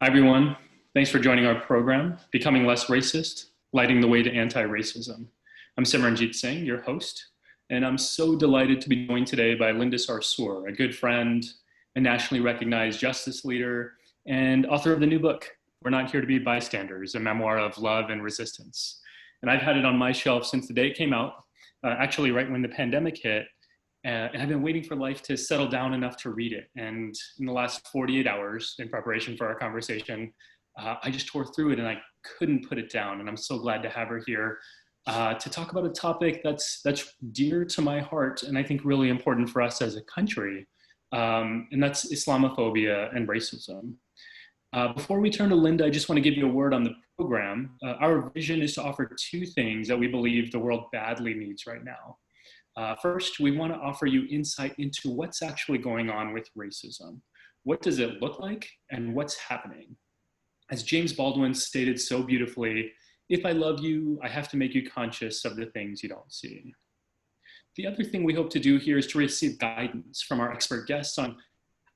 everyone. Thanks for joining our program, Becoming Less Racist, Lighting the Way to Anti-Racism. I'm Simran Jeet Singh, your host, and I'm so delighted to be joined today by Linda Sarsour, a good friend, a nationally recognized justice leader, and author of the new book, We're Not Here to Be Bystanders, a memoir of love and resistance. And I've had it on my shelf since the day it came out, actually right when the pandemic hit, and I've been waiting for life to settle down enough to read it. And in the last 48 hours, in preparation for our conversation, I just tore through it and I couldn't put it down. And I'm so glad to have her here to talk about a topic that's dear to my heart and I think really important for us as a country. And that's Islamophobia and racism. Before we turn to Linda, I just want to give you a word on the program. Our vision is to offer two things that we believe the world badly needs right now. First, we want to offer you insight into what's actually going on with racism. What does it look like and what's happening? As James Baldwin stated so beautifully, if I love you, I have to make you conscious of the things you don't see. The other thing we hope to do here is to receive guidance from our expert guests on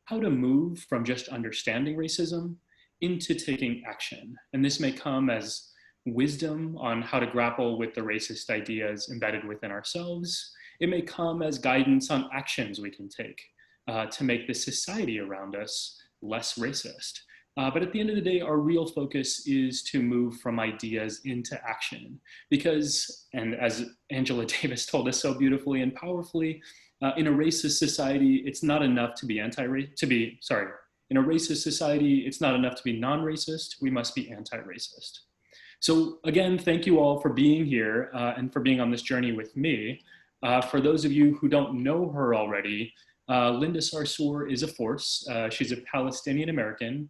how to move from just understanding racism into taking action. And this may come as wisdom on how to grapple with the racist ideas embedded within ourselves. It may come as guidance on actions we can take to make the society around us less racist. But at the end of the day, our real focus is to move from ideas into action. Because, and as Angela Davis told us so beautifully and powerfully, in a racist society, it's not enough to be in a racist society, it's not enough to be non-racist, we must be anti-racist. So again, thank you all for being here and for being on this journey with me. For those of you who don't know her already, Linda Sarsour is a force. She's a Palestinian American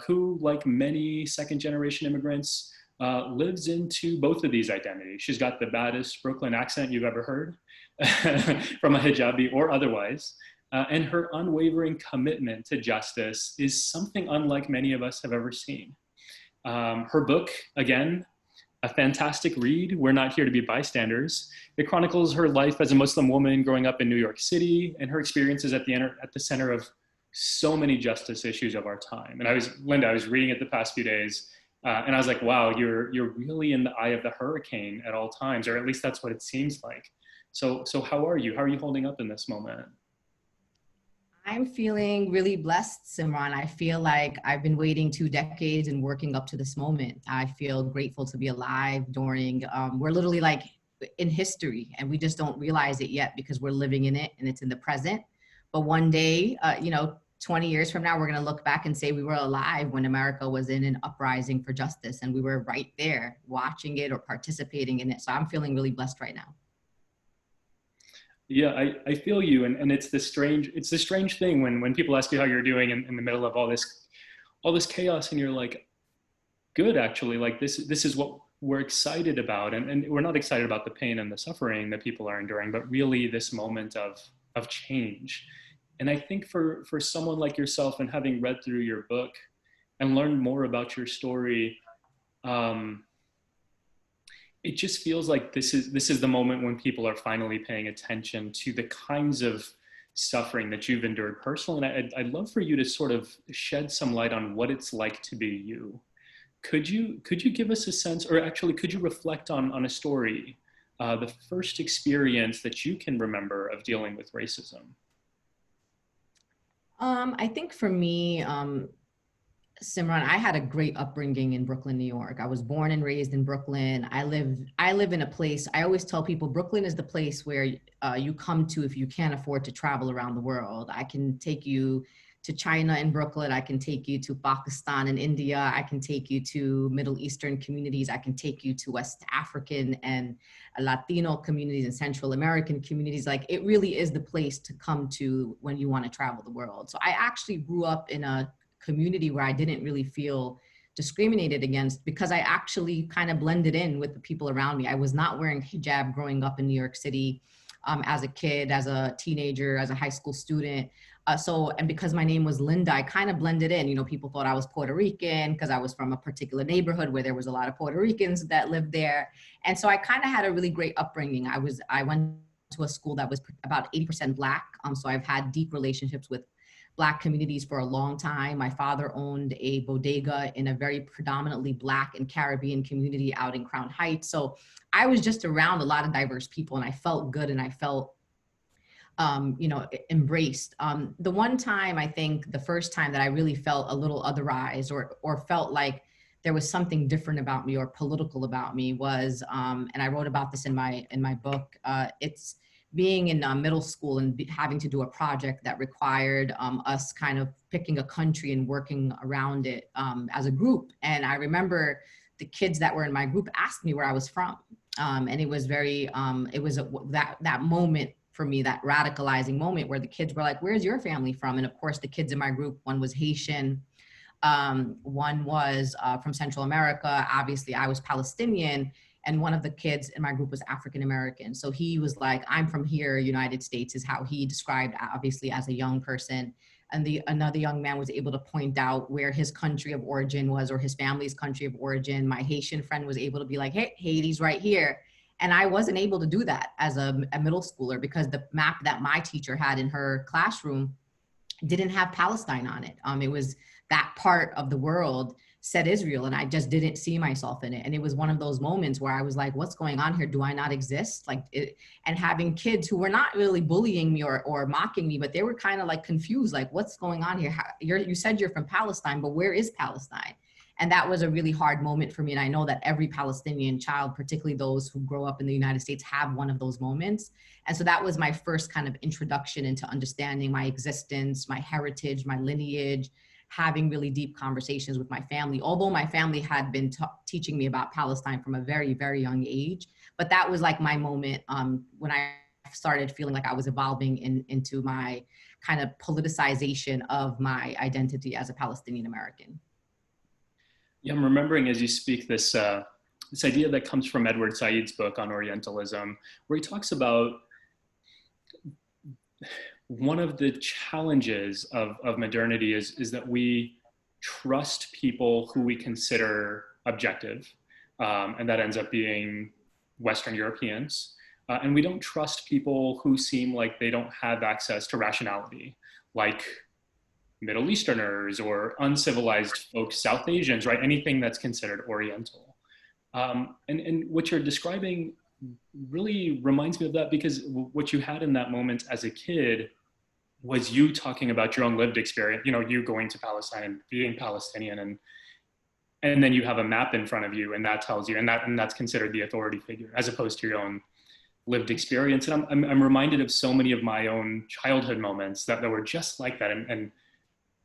who, like many second-generation immigrants, lives into both of these identities. She's got the baddest Brooklyn accent you've ever heard, from a hijabi or otherwise. And her unwavering commitment to justice is something unlike many of us have ever seen. Her book, again, a fantastic read, We're Not Here to Be Bystanders. It chronicles her life as a Muslim woman growing up in New York City and her experiences at the center of so many justice issues of our time. And Linda, I was reading it the past few days and I was like, wow, you're really in the eye of the hurricane at all times, or at least that's what it seems like. So how are you? How are you holding up in this moment? I'm feeling really blessed, Simran. I feel like I've been waiting 2 decades and working up to this moment. I feel grateful to be alive during, we're literally like in history and we just don't realize it yet because we're living in it and it's in the present. But one day, 20 years from now, we're gonna look back and say we were alive when America was in an uprising for justice and we were right there watching it or participating in it. So I'm feeling really blessed right now. Yeah, I feel you, and it's the strange thing when people ask you how you're doing in the middle of all this chaos, and you're like, good, actually, like this is what we're excited about, and we're not excited about the pain and the suffering that people are enduring, but really this moment of change. And I think for someone like yourself, and having read through your book and learned more about your story, it just feels like this is the moment when people are finally paying attention to the kinds of suffering that you've endured personally. And I'd love for you to sort of shed some light on what it's like to be you. Could you give us a sense, or actually could you reflect on a story, the first experience that you can remember of dealing with racism? I think for me, Simran, I had a great upbringing in Brooklyn, New York. I was born and raised in Brooklyn. I live in a place, I always tell people Brooklyn is the place where you come to if you can't afford to travel around the world. I can take you to China in Brooklyn. I can take you to Pakistan and India. I can take you to Middle Eastern communities. I can take you to West African and Latino communities and Central American communities. Like, it really is the place to come to when you want to travel the world. So I actually grew up in a community where I didn't really feel discriminated against because I actually kind of blended in with the people around me. I was not wearing hijab growing up in New York City as a kid, as a teenager, as a high school student. And because my name was Linda, I kind of blended in. You know, people thought I was Puerto Rican because I was from a particular neighborhood where there was a lot of Puerto Ricans that lived there. And so I kind of had a really great upbringing. I went to a school that was about 80% Black. So I've had deep relationships with Black communities for a long time. My father owned a bodega in a very predominantly Black and Caribbean community out in Crown Heights. So I was just around a lot of diverse people, and I felt good, and I felt embraced. The one time, I think the first time that I really felt a little otherized, or felt like there was something different about me or political about me, was, and I wrote about this in my book. It's being in middle school and having to do a project that required us kind of picking a country and working around it as a group. And I remember the kids that were in my group asked me where I was from. And it was very, that moment for me, that radicalizing moment where the kids were like, where's your family from? And of course, the kids in my group, one was Haitian, one was from Central America. Obviously, I was Palestinian. And one of the kids in my group was African American. So he was like, I'm from here, United States, is how he described, obviously, as a young person. And another young man was able to point out where his country of origin was, or his family's country of origin. My Haitian friend was able to be like, hey, Haiti's right here. And I wasn't able to do that as a middle schooler, because the map that my teacher had in her classroom didn't have Palestine on it. It was that part of the world said Israel, and I just didn't see myself in it. And it was one of those moments where I was like, what's going on here? Do I not exist? And having kids who were not really bullying me or mocking me, but they were kind of like confused, like, what's going on here? You said you're from Palestine, but where is Palestine? And that was a really hard moment for me. And I know that every Palestinian child, particularly those who grow up in the United States, have one of those moments. And so that was my first kind of introduction into understanding my existence, my heritage, my lineage, having really deep conversations with my family, although my family had been teaching me about Palestine from a very, very young age. But that was like my moment when I started feeling like I was evolving into my kind of politicization of my identity as a Palestinian American. Yeah, I'm remembering as you speak this idea that comes from Edward Said's book on Orientalism, where he talks about one of the challenges of modernity is that we trust people who we consider objective, and that ends up being Western Europeans. And we don't trust people who seem like they don't have access to rationality, like Middle Easterners or uncivilized folks, South Asians, right? Anything that's considered Oriental. And what you're describing really reminds me of that, because what you had in that moment as a kid was you talking about your own lived experience, you going to Palestine and being Palestinian, and then you have a map in front of you, and that tells you, and that's considered the authority figure, as opposed to your own lived experience. And I'm reminded of so many of my own childhood moments that were just like that. And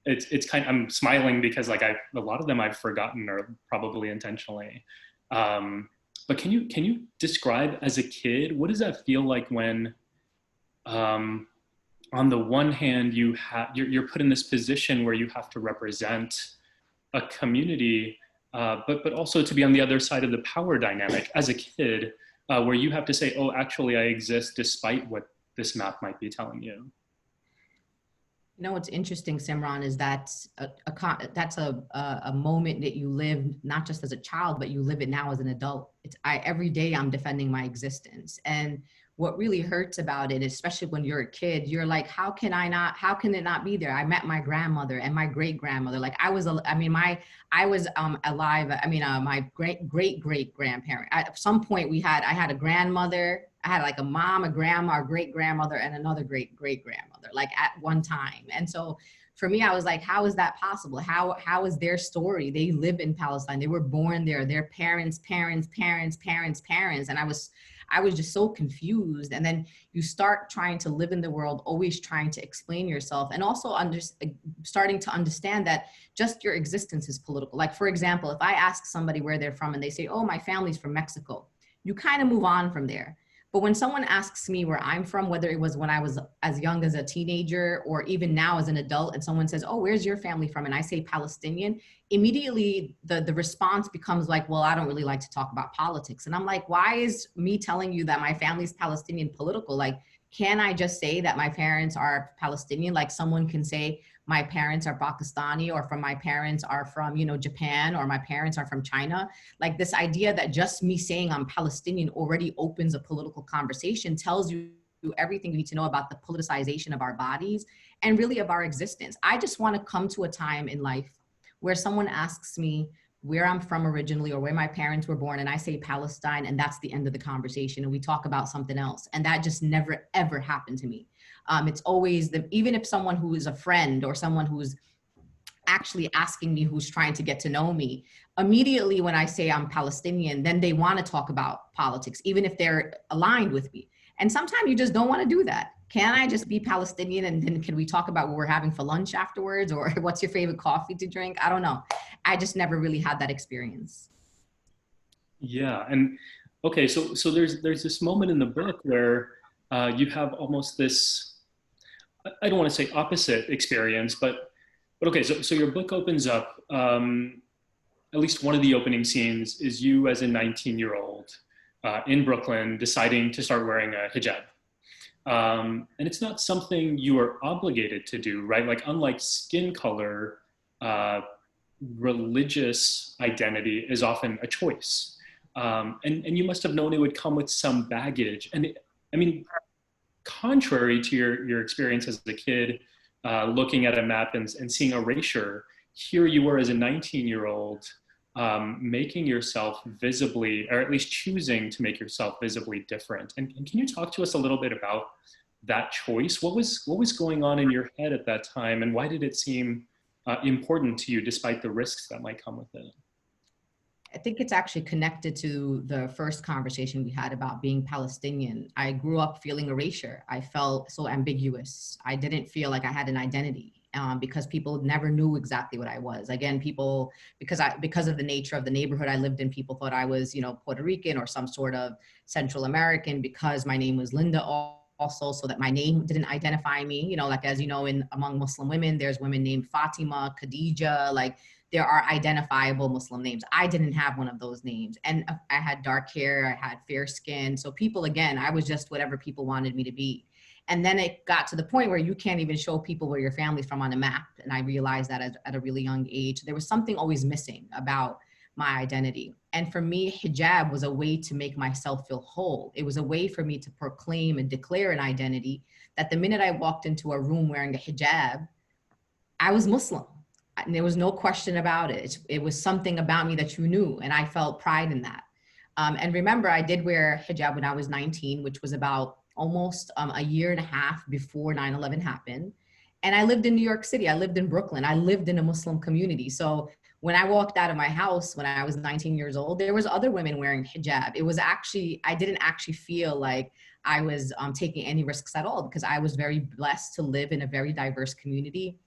it's kind of, I'm smiling because like a lot of them I've forgotten, or probably intentionally. But can you describe, as a kid, what does that feel like when, on the one hand, you're put in this position where you have to represent a community, but also to be on the other side of the power dynamic as a kid, where you have to say, oh, actually I exist despite what this map might be telling you. What's interesting, Simran, is that's a moment that you live not just as a child, but you live it now as an adult. Every day I'm defending my existence. And what really hurts about it, especially when you're a kid, you're like, how can it not be there? I met my grandmother and my great grandmother. Like I was alive. My great grandparent. At some point I had a grandmother. I had like a mom, a grandma, a great grandmother, and another great grandmother, like at one time. And so for me, I was like, how is that possible? How is their story? They live in Palestine. They were born there. Their parents. And I was just so confused. And then you start trying to live in the world, always trying to explain yourself, and also starting to understand that just your existence is political. Like, for example, if I ask somebody where they're from and they say, oh, my family's from Mexico, you kind of move on from there. But when someone asks me where I'm from, whether it was when I was as young as a teenager or even now as an adult, and someone says, oh, where's your family from? And I say Palestinian, immediately the response becomes like, well, I don't really like to talk about politics. And I'm like, why is me telling you that my family's Palestinian political? Like, can I just say that my parents are Palestinian? Like someone can say my parents are Pakistani, or my parents are from, Japan, or my parents are from China. Like this idea that just me saying I'm Palestinian already opens a political conversation tells you everything you need to know about the politicization of our bodies and really of our existence. I just want to come to a time in life where someone asks me where I'm from originally or where my parents were born, and I say Palestine, and that's the end of the conversation, and we talk about something else. And that just never, ever happened to me. It's always, even if someone who is a friend or someone who's actually asking me, who's trying to get to know me, immediately when I say I'm Palestinian, then they want to talk about politics, even if they're aligned with me. And sometimes you just don't want to do that. Can I just be Palestinian and then can we talk about what we're having for lunch afterwards, or what's your favorite coffee to drink? I don't know. I just never really had that experience. Yeah, and okay, so there's this moment in the book where you have almost this, I don't want to say opposite experience, but okay, so your book opens up, at least one of the opening scenes is you as a 19-year-old in Brooklyn deciding to start wearing a hijab. And it's not something you are obligated to do, right? Like, unlike skin color, religious identity is often a choice. And you must have known it would come with some baggage. And I mean, contrary to your experience as a kid, looking at a map and seeing erasure, here you were as a 19-year-old making yourself visibly, or at least choosing to make yourself visibly different. And can you talk to us a little bit about that choice? What was going on in your head at that time, and why did it seem important to you despite the risks that might come with it? I think it's actually connected to the first conversation we had about being Palestinian. I grew up feeling erasure. I felt so ambiguous. I didn't feel like I had an identity because people never knew exactly what I was. Again, people, because of the nature of the neighborhood I lived in, people thought I was, Puerto Rican or some sort of Central American, because my name was Linda also, so that my name didn't identify me. Like, as you know, among Muslim women, there's women named Fatima, Khadija, like, there are identifiable Muslim names. I didn't have one of those names. And I had dark hair, I had fair skin. So people, again, I was just whatever people wanted me to be. And then it got to the point where you can't even show people where your family's from on a map. And I realized that at a really young age. There was something always missing about my identity. And for me, hijab was a way to make myself feel whole. It was a way for me to proclaim and declare an identity that the minute I walked into a room wearing a hijab, I was Muslim. And there was no question about it. It was something about me that you knew, and I felt pride in that. And remember, I did wear hijab when I was 19, which was about almost a year and a half before 9/11 happened. And I lived in New York City. I lived in Brooklyn. I lived in a Muslim community. So when I walked out of my house when I was 19 years old, there was other women wearing hijab. It was actually, I didn't actually feel like I was taking any risks at all, because I was very blessed to live in a very diverse community.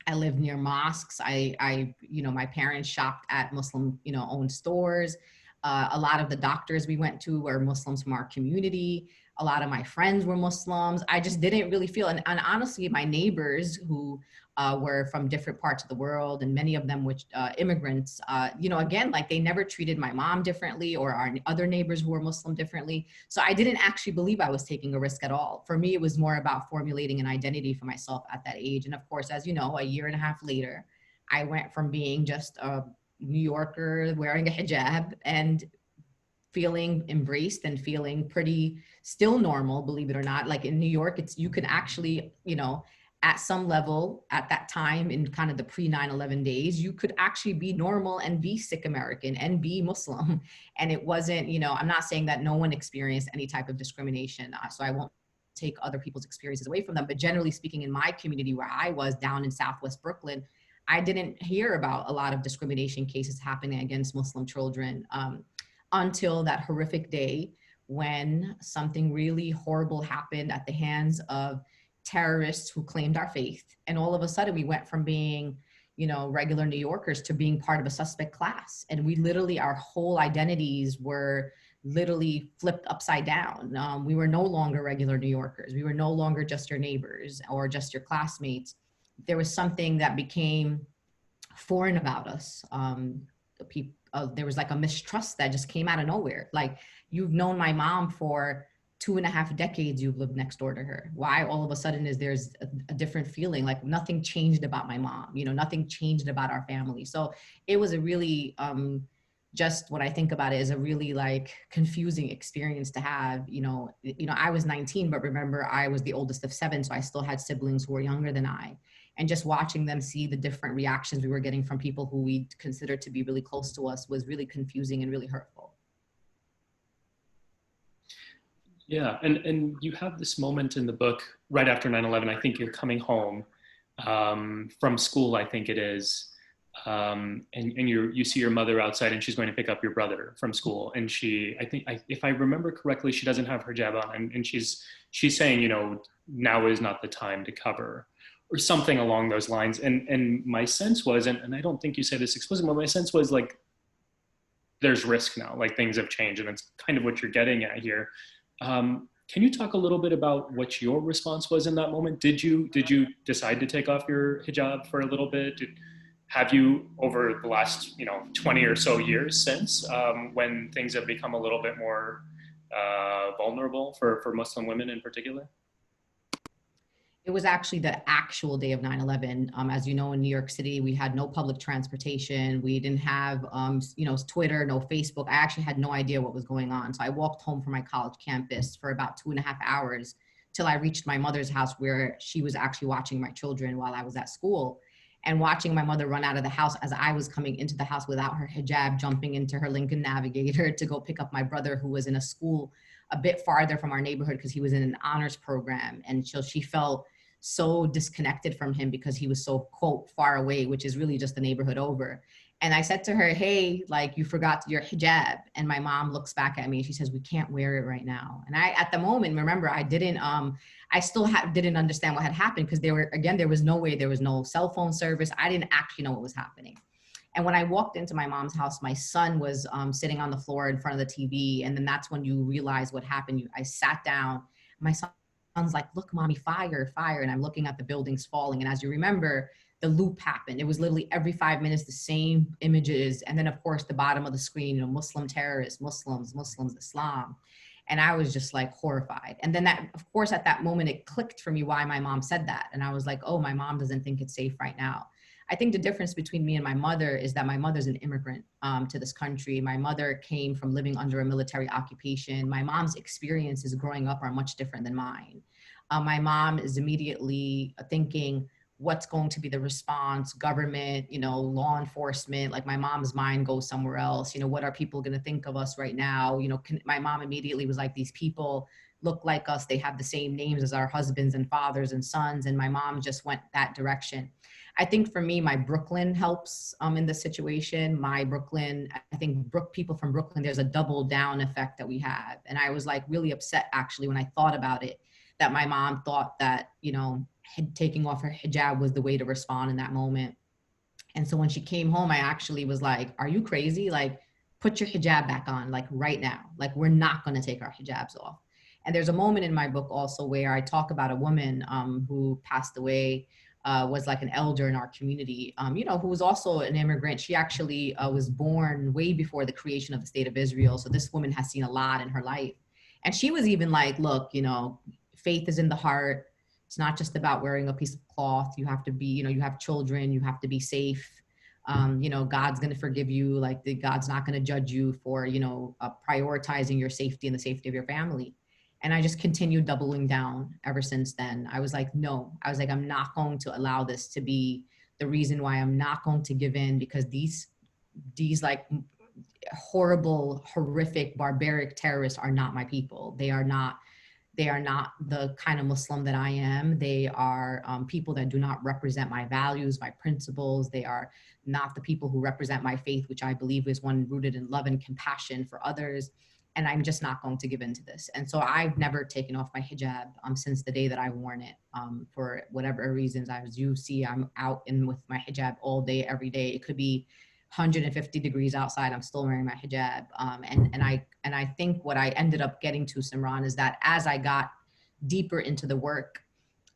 I lived near mosques. My parents shopped at Muslim, owned stores. A lot of the doctors we went to were Muslims from our community. A lot of my friends were Muslims. I just didn't really feel, and honestly, my neighbors who were from different parts of the world, and many of them which immigrants, again, like, they never treated my mom differently or our other neighbors who were Muslim differently. So I didn't actually believe I was taking a risk at all. For me, it was more about formulating an identity for myself at that age. And of course, as you know, a year and a half later, I went from being just a New Yorker wearing a hijab and feeling embraced and feeling pretty still normal, believe it or not. Like, in New York, you can actually, at some level at that time, in kind of the pre 9/11 days, you could actually be normal and be Sikh American and be Muslim. And it wasn't, I'm not saying that no one experienced any type of discrimination. So I won't take other people's experiences away from them. But generally speaking, in my community where I was down in Southwest Brooklyn, I didn't hear about a lot of discrimination cases happening against Muslim children until that horrific day when something really horrible happened at the hands of terrorists who claimed our faith. And all of a sudden we went from being, regular New Yorkers to being part of a suspect class. And we literally, our whole identities were literally flipped upside down. We were no longer regular New Yorkers. We were no longer just your neighbors or just your classmates. There was something that became foreign about us. There was like a mistrust that just came out of nowhere. Like, you've known my mom for 2.5 decades, you've lived next door to her. Why all of a sudden there's a different feeling? Like, nothing changed about my mom, nothing changed about our family. So it was a really just when I think about it is a really like confusing experience to have. I was 19, but remember I was the oldest of 7, so I still had siblings who were younger than I. And just watching them see the different reactions we were getting from people who we considered to be really close to us was really confusing and really hurtful. Yeah, and you have this moment in the book right after 9/11. I think you're coming home from school, I think it is, and you see your mother outside, and she's going to pick up your brother from school, and if I remember correctly, she doesn't have her hijab on, and she's saying, now is not the time to cover, or something along those lines. And my sense was, and I don't think you say this explicitly, but my sense was like, there's risk now, like things have changed, and it's kind of what you're getting at here. Can you talk a little bit about what your response was in that moment? Did you decide to take off your hijab for a little bit? Have you, over the last 20 or so years since, when things have become a little bit more vulnerable for Muslim women in particular? It was actually the actual day of 9/11. As you know, in New York City, we had no public transportation. We didn't have, Twitter, no Facebook. I actually had no idea what was going on. So I walked home from my college campus for about 2.5 hours till I reached my mother's house, where she was actually watching my children while I was at school. And watching my mother run out of the house as I was coming into the house without her hijab, jumping into her Lincoln Navigator to go pick up my brother, who was in a school a bit farther from our neighborhood because he was in an honors program. And so she felt so disconnected from him because he was so, quote, far away, which is really just the neighborhood over. And I said to her, hey, like, you forgot your hijab. And my mom looks back at me and she says, we can't wear it right now. And I, at the moment, remember, I didn't, I still didn't understand what had happened, because there was no way, there was no cell phone service. I didn't actually know what was happening. And when I walked into my mom's house, my son was sitting on the floor in front of the TV. And then that's when you realize what happened. I sat down, my son's like, look, mommy, fire, fire. And I'm looking at the buildings falling. And as you remember, the loop happened. It was literally every 5 minutes, the same images. And then of course, the bottom of the screen, Muslim terrorists, Muslims, Islam. And I was just like horrified. And then that, of course, at that moment, it clicked for me why my mom said that. And I was like, oh, my mom doesn't think it's safe right now. I think the difference between me and my mother is that my mother's an immigrant to this country. My mother came from living under a military occupation. My mom's experiences growing up are much different than mine. My mom is immediately thinking, what's going to be the response, government, law enforcement. Like, my mom's mind goes somewhere else. What are people going to think of us right now? My mom immediately was like, these people look like us. They have the same names as our husbands and fathers and sons. And my mom just went that direction. I think for me, my Brooklyn helps in this situation. I think people from Brooklyn, there's a double down effect that we have. And I was like really upset actually when I thought about it, that my mom thought that, taking off her hijab was the way to respond in that moment. And so when she came home, I actually was like, are you crazy? Like, put your hijab back on, like right now. Like, we're not going to take our hijabs off. And there's a moment in my book also where I talk about a woman who passed away, was like an elder in our community, who was also an immigrant. She actually was born way before the creation of the state of Israel. So this woman has seen a lot in her life. And she was even like, look, faith is in the heart. It's not just about wearing a piece of cloth. You have to be, you have children, you have to be safe. God's going to forgive you. Like, God's not going to judge you for, prioritizing your safety and the safety of your family. And I just continued doubling down ever since then. I was like, no, I'm not going to allow this to be the reason why I'm not going to give in, because these like horrible, horrific, barbaric terrorists are not my people. They are not the kind of Muslim that I am. They are people that do not represent my values, my principles. They are not the people who represent my faith, which I believe is one rooted in love and compassion for others. And I'm just not going to give in to this. And so I've never taken off my hijab since the day that I worn it, for whatever reasons. As you see, I'm out with my hijab all day, every day. It could be 150 degrees outside, I'm still wearing my hijab. And I think what I ended up getting to, Simran, is that as I got deeper into the work,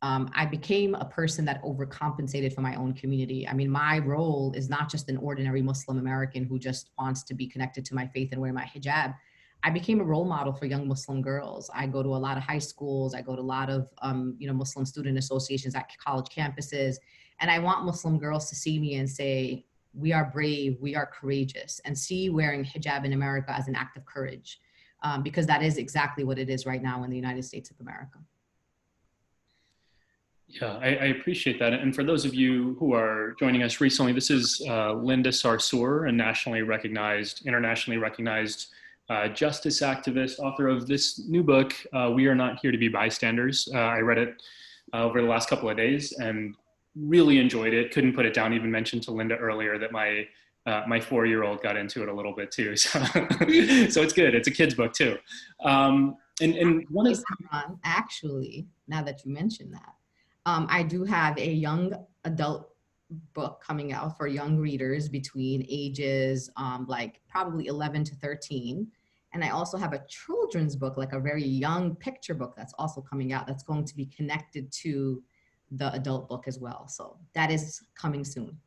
I became a person that overcompensated for my own community. I mean, my role is not just an ordinary Muslim American who just wants to be connected to my faith and wear my hijab. I became a role model for young Muslim girls. I go to a lot of high schools. I go to a lot of, Muslim student associations at college campuses. And I want Muslim girls to see me and say, we are brave, we are courageous, and see wearing hijab in America as an act of courage, because that is exactly what it is right now in the United States of America. Yeah, I appreciate that. And for those of you who are joining us recently, this is Linda Sarsour, a nationally recognized, internationally recognized justice activist, author of this new book, We Are Not Here to Be Bystanders. I read it over the last couple of days and really enjoyed it. Couldn't put it down. Even mentioned to Linda earlier that my 4-year-old got into it a little bit too. So, so it's good. It's a kid's book too. And one of actually, now that you mention that, I do have a young adult book coming out for young readers between ages like probably 11 to 13. And I also have a children's book, like a very young picture book that's also coming out that's going to be connected to the adult book as well. So that is coming soon.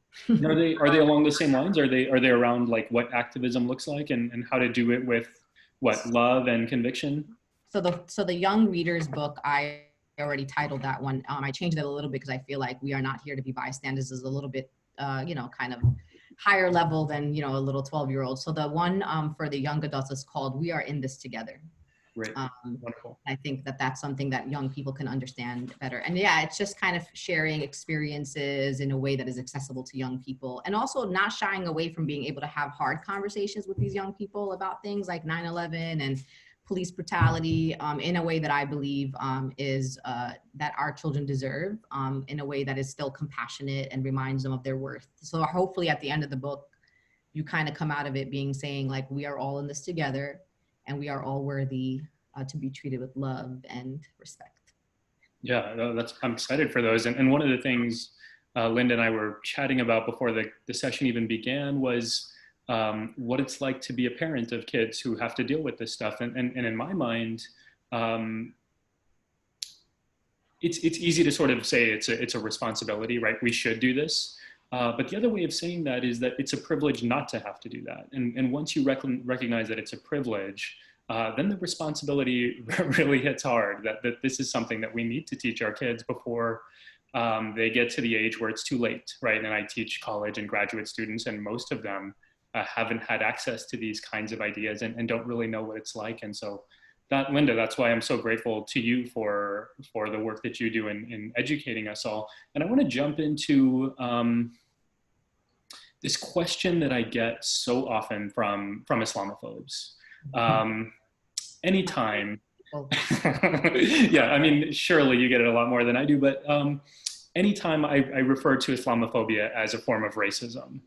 Are they along the same lines? Are they around like what activism looks like and how to do it with what, love and conviction? So the young readers book, I already titled that one. I changed it a little bit because I feel like We Are Not Here to Be Bystanders is a little bit, kind of higher level than, a little 12-year-old. So the one for the young adults is called We Are In This Together. Great. Wonderful. I think that that's something that young people can understand better. And yeah, it's just kind of sharing experiences in a way that is accessible to young people, and also not shying away from being able to have hard conversations with these young people about things like 9/11 and police brutality in a way that I believe is that our children deserve, in a way that is still compassionate and reminds them of their worth. So hopefully at the end of the book, you kind of come out of it saying like, we are all in this together and we are all worthy to be treated with love and respect. Yeah, I'm excited for those. And one of the things Linda and I were chatting about before the session even began was what it's like to be a parent of kids who have to deal with this stuff. And in my mind, it's easy to sort of say it's a responsibility, right? We should do this. But the other way of saying that is that it's a privilege not to have to do that. And once you recognize that it's a privilege, then the responsibility really hits hard, that this is something that we need to teach our kids before they get to the age where it's too late, right? And I teach college and graduate students, and most of them haven't had access to these kinds of ideas and don't really know what it's like. And so Linda, that's why I'm so grateful to you for the work that you do in educating us all. And I want to jump into this question that I get so often from Islamophobes. Anytime, yeah, I mean, surely you get it a lot more than I do, but anytime I refer to Islamophobia as a form of racism,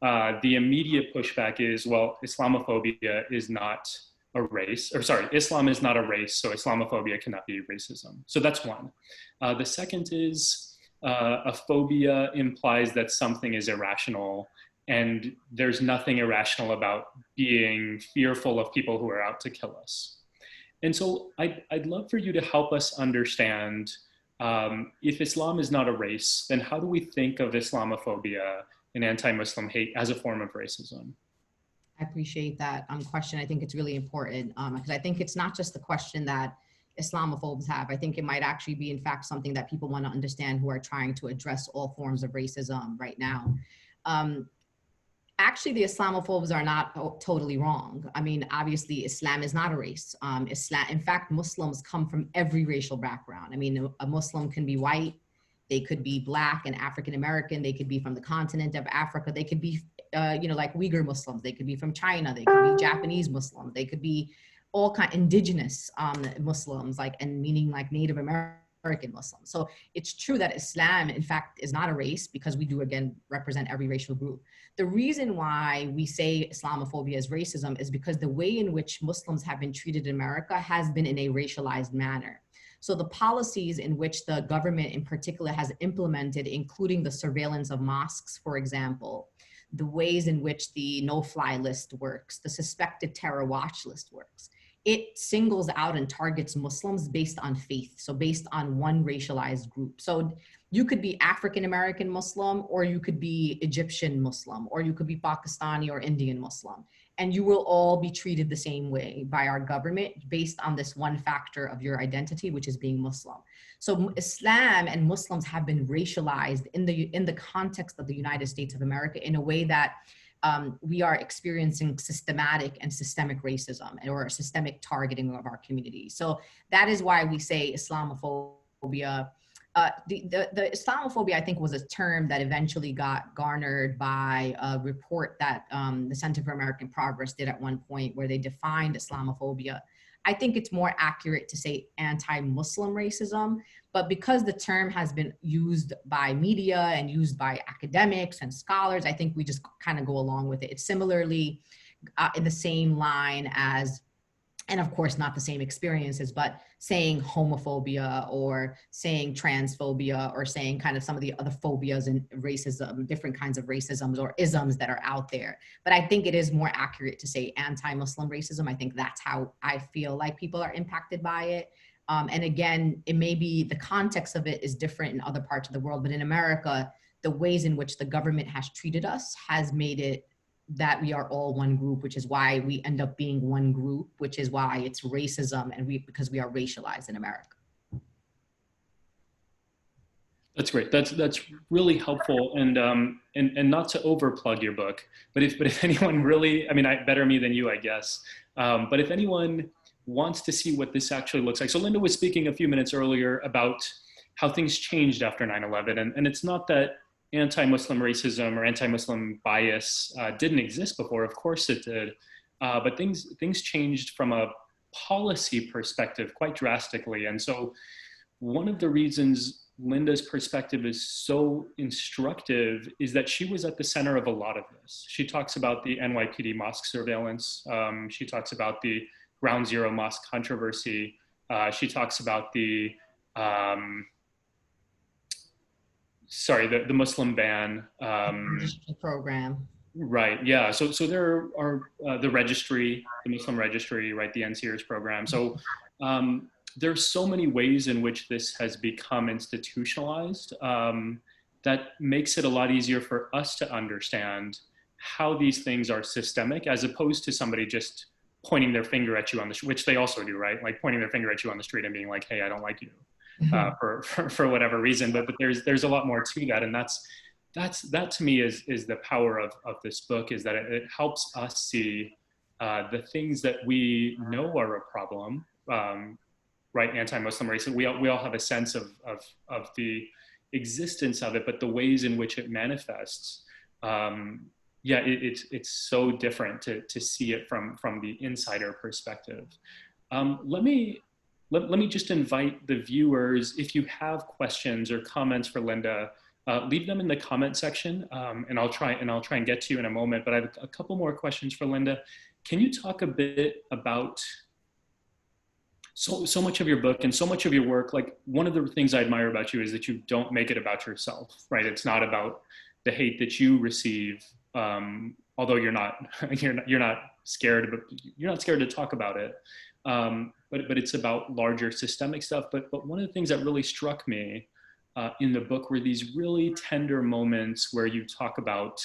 the immediate pushback is, well, Islamophobia is not a race, or sorry, Islam is not a race, so Islamophobia cannot be racism. So that's one. The second is a phobia implies that something is irrational, and there's nothing irrational about being fearful of people who are out to kill us. And so I'd love for you to help us understand, if Islam is not a race, then how do we think of Islamophobia and anti-Muslim hate as a form of racism? I appreciate that question. I think it's really important because I think it's not just the question that Islamophobes have. I think it might actually be, in fact, something that people want to understand who are trying to address all forms of racism right now. Actually, the Islamophobes are not totally wrong. I mean, obviously, Islam is not a race. In fact, Muslims come from every racial background. I mean, a Muslim can be white, they could be Black and African American, they could be from the continent of Africa, they could be, like Uyghur Muslims, they could be from China, they could be Japanese Muslims, they could be all kind indigenous Muslims, and meaning like Native American Muslims. So it's true that Islam, in fact, is not a race because we do, again, represent every racial group. The reason why we say Islamophobia is racism is because the way in which Muslims have been treated in America has been in a racialized manner. So the policies in which the government in particular has implemented, including the surveillance of mosques, for example, the ways in which the no-fly list works, the suspected terror watch list works, it singles out and targets Muslims based on faith, so based on one racialized group. So you could be African American Muslim, or you could be Egyptian Muslim, or you could be Pakistani or Indian Muslim. And you will all be treated the same way by our government based on this one factor of your identity, which is being Muslim. So Islam and Muslims have been racialized in the context of the United States of America in a way that we are experiencing systematic and systemic racism or systemic targeting of our community. So that is why we say Islamophobia. The Islamophobia, I think, was a term that eventually got garnered by a report that the Center for American Progress did at one point, where they defined Islamophobia. I think it's more accurate to say anti-Muslim racism, but because the term has been used by media and used by academics and scholars, I think we just kind of go along with it. It's similarly in the same line as, and of course not the same experiences, but saying homophobia or saying transphobia or saying kind of some of the other phobias and racism, different kinds of racisms or isms that are out there. But I think it is more accurate to say anti-Muslim racism. I think that's how I feel like people are impacted by it. And again, it may be the context of it is different in other parts of the world, but in America, the ways in which the government has treated us has made it that we are all one group, which is why we end up being one group, which is why it's racism, and because we are racialized in America. That's great. That's really helpful, and not to overplug your book, but if anyone really, I mean, better me than you, I guess. But if anyone wants to see what this actually looks like, so Linda was speaking a few minutes earlier about how things changed after 9/11, and it's not that anti-Muslim racism or anti-Muslim bias didn't exist before. Of course it did, but things changed from a policy perspective quite drastically. And so one of the reasons Linda's perspective is so instructive is that she was at the center of a lot of this. She talks about the NYPD mosque surveillance. She talks about the Ground Zero mosque controversy. She talks about the Muslim ban program. Right. Yeah. So there are the registry, the Muslim registry, right? The NCERS program. So there's so many ways in which this has become institutionalized that makes it a lot easier for us to understand how these things are systemic, as opposed to somebody just pointing their finger at you on the which they also do, right? Like pointing their finger at you on the street and being like, "Hey, I don't like you." For whatever reason, but there's a lot more to that, and that to me is the power of this book, is that it helps us see the things that we know are a problem, right? Anti-Muslim racism. We all have a sense of the existence of it, but the ways in which it manifests, it's so different to see it from the insider perspective. Let me just invite the viewers, if you have questions or comments for Linda, leave them in the comment section, and I'll try and get to you in a moment. But I have a couple more questions for Linda. Can you talk a bit about so much of your book and so much of your work? Like, one of the things I admire about you is that you don't make it about yourself, right? It's not about the hate that you receive, although you're not scared, but you're not scared to talk about it. But it's about larger systemic stuff. But one of the things that really struck me in the book were these really tender moments where you talk about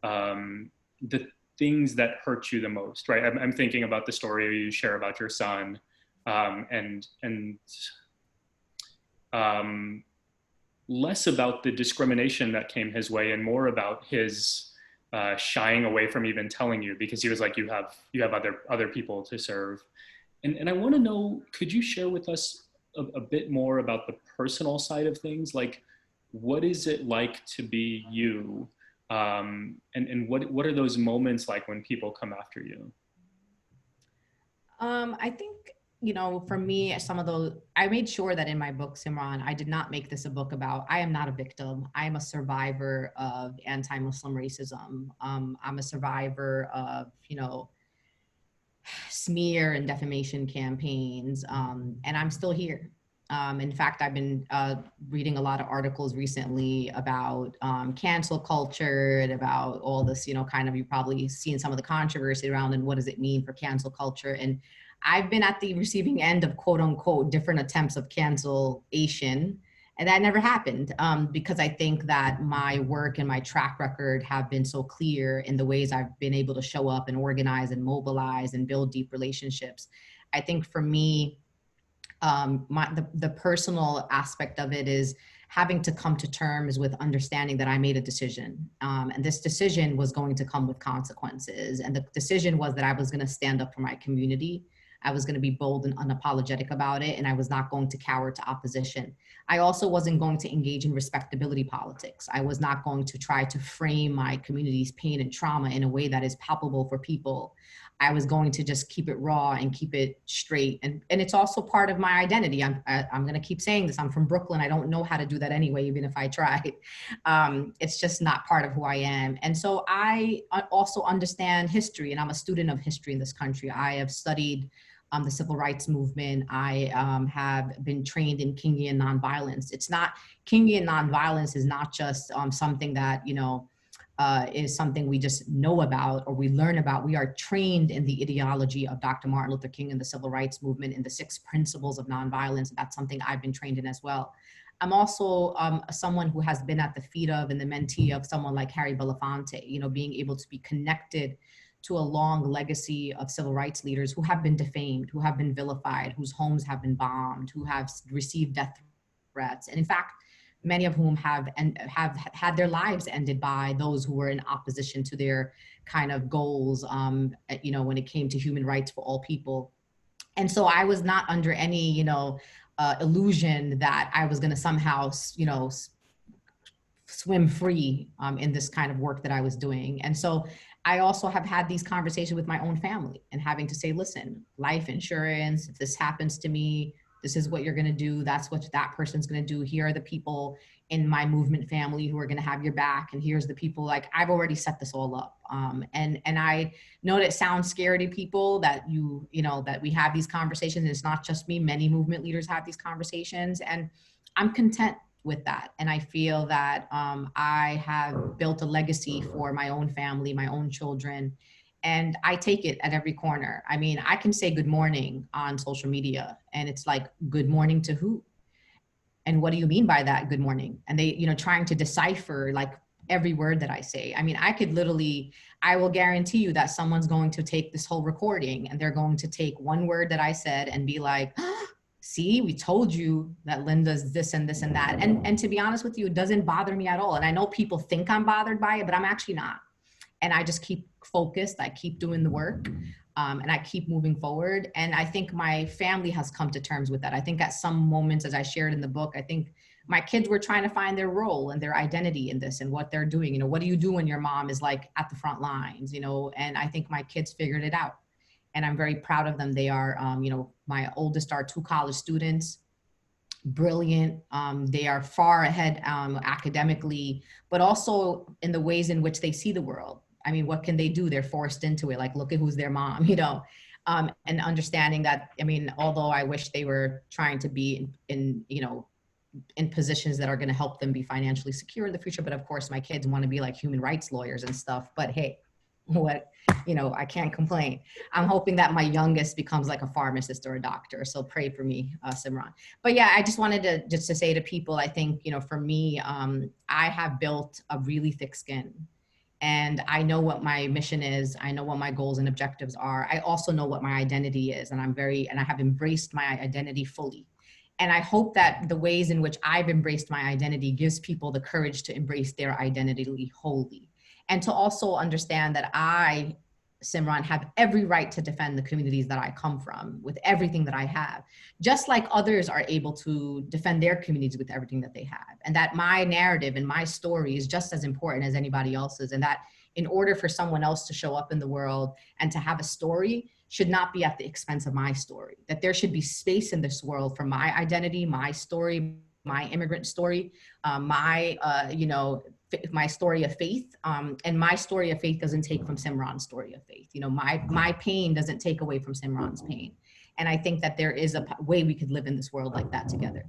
the things that hurt you the most, right? I'm thinking about the story you share about your son, and less about the discrimination that came his way and more about his shying away from even telling you, because he was like, you have other people to serve. And I want to know, could you share with us a bit more about the personal side of things? Like, what is it like to be you? And what are those moments like when people come after you? I think, for me, some of those, I made sure that in my book, Simran, I did not make this a book about, I am not a victim. I am a survivor of anti-Muslim racism. I'm a survivor of, smear and defamation campaigns, and I'm still here. In fact, I've been reading a lot of articles recently about cancel culture and about all this, kind of, you've probably seen some of the controversy around and what does it mean for cancel culture. And I've been at the receiving end of quote unquote different attempts of cancellation. And that never happened because I think that my work and my track record have been so clear in the ways I've been able to show up and organize and mobilize and build deep relationships. I think for me, the personal aspect of it is having to come to terms with understanding that I made a decision. And this decision was going to come with consequences. And the decision was that I was going to stand up for my community. I was going to be bold and unapologetic about it. And I was not going to cower to opposition. I also wasn't going to engage in respectability politics. I was not going to try to frame my community's pain and trauma in a way that is palpable for people. I was going to just keep it raw and keep it straight. And it's also part of my identity. I'm going to keep saying this. I'm from Brooklyn. I don't know how to do that anyway, even if I tried. It's just not part of who I am. And so I also understand history, and I'm a student of history in this country. I have studied the civil rights movement. I have been trained in Kingian nonviolence. Kingian nonviolence is not just something that, is something we just know about or we learn about. We are trained in the ideology of Dr. Martin Luther King and the civil rights movement in the 6 principles of nonviolence. That's something I've been trained in as well. I'm also someone who has been at the feet of and the mentee of someone like Harry Belafonte, being able to be connected to a long legacy of civil rights leaders who have been defamed, who have been vilified, whose homes have been bombed, who have received death threats. And in fact, many of whom have had their lives ended by those who were in opposition to their kind of goals, when it came to human rights for all people. And so I was not under any, illusion that I was going to somehow, swim free in this kind of work that I was doing. And so I also have had these conversations with my own family and having to say, listen, life insurance, if this happens to me, this is what you're going to do. That's what that person's going to do. Here are the people in my movement family who are going to have your back. And here's the people, like, I've already set this all up. And I know that it sounds scary to people that that we have these conversations. And it's not just me. Many movement leaders have these conversations, and I'm content with that. And I feel that I have built a legacy for my own family, my own children, and I take it at every corner. I mean, I can say good morning on social media and it's like, good morning to who? And what do you mean by that, good morning? And they, trying to decipher like every word that I say. I mean, I will guarantee you that someone's going to take this whole recording and they're going to take one word that I said and be like, see, we told you that Linda's this and this and that. And to be honest with you, it doesn't bother me at all. And I know people think I'm bothered by it, but I'm actually not. And I just keep focused. I keep doing the work, and I keep moving forward. And I think my family has come to terms with that. I think at some moments, as I shared in the book, I think my kids were trying to find their role and their identity in this and what they're doing. What do you do when your mom is like at the front lines, and I think my kids figured it out. And I'm very proud of them. They are, my oldest are 2 college students, brilliant. They are far ahead academically, but also in the ways in which they see the world. I mean, what can they do? They're forced into it. Like, look at who's their mom, and understanding that, I mean, although I wish they were trying to be in positions that are going to help them be financially secure in the future. But of course, my kids want to be like human rights lawyers and stuff. But hey, I can't complain. I'm hoping that my youngest becomes like a pharmacist or a doctor. So pray for me, Simran. But yeah, I just wanted to say to people, I think, for me, I have built a really thick skin. And I know what my mission is. I know what my goals and objectives are. I also know what my identity is. And I have embraced my identity fully. And I hope that the ways in which I've embraced my identity gives people the courage to embrace their identity wholly. And to also understand that I, Simran, have every right to defend the communities that I come from with everything that I have, just like others are able to defend their communities with everything that they have. And that my narrative and my story is just as important as anybody else's. And that in order for someone else to show up in the world and to have a story should not be at the expense of my story, that there should be space in this world for my identity, my story, my immigrant story, my story of faith, and my story of faith doesn't take from Simran's story of faith. My pain doesn't take away from Simran's pain. And I think that there is a way we could live in this world like that together.